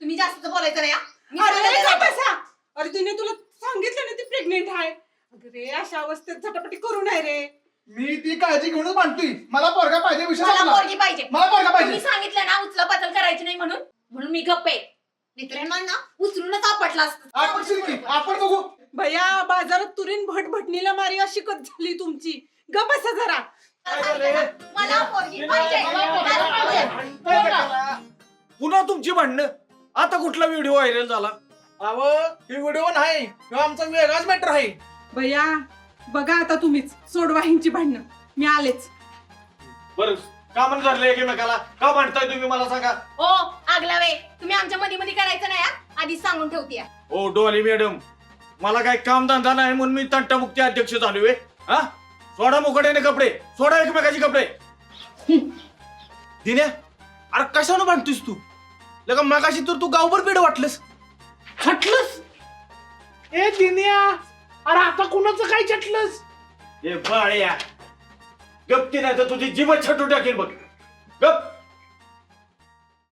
तुम्ही जास्त बोलायचं नाही हा. मी अरे सांगितलं का नाही. बसा? अरे तिने तुला सांगितलं ना ती प्रेग्नेंट आहे. अगं रे अशा अवस्थेत झटापटी करू नये रे. मी ती काळजी घेऊनच मांडतोय. मला पोरगा पाहिजे विषय मला संपला. पोरगी पाहिजे. मला पोरगा तुम्ही पाहिजे. सांगितलं ना उचला पातळ करायची नाही म्हणून मी गप्प आहे. मित्रांना ना उचलूनच आपटला आपण असतं. शिल्की, आपण बघू. भैया बाजारात तुरीन भटभटणीला मारी अशी कत झाली तुमची. ग बसा जरा. मला पोरगी पाहिजे. मला पाहिजे. पुन्हा तुमची भांडणं. आता कुठला व्हिडिओ व्हायरल झाला? अहो हे व्हिडिओ नाही, किंवा आमचा वेगळाच मॅटर आहे. भैया बघा आता तुम्हीच सोडवा ह्यांची भांडणं. मी आलेच. बरं का म्हणून धरले एकमेकाला? का भांडताय तुम्ही मला सांगा? हो आगलावे तुम्ही आमच्या मध्ये मध्ये करायचं नाही हा. आधीच सांगून ठेवते. ओ डोली मॅडम, मला काय काम धंदा नाही म्हणून मी तंटामुक्ती अध्यक्ष झालोय. हा, सोडा मुकड्याने कपडे, सोडा एकमेकाचे कपडे. दिन्या, अरे कशानं भांडतोस तू? लगा मगाशी तर तू गावभर पेड वाटलंस. छटलंस ए दिन्या, अरे आता कुणाचं काय छटलंस? हे बाळ्या, गप्ती नाही तर तुझी जीवच छटू टाकेल बघ. गप.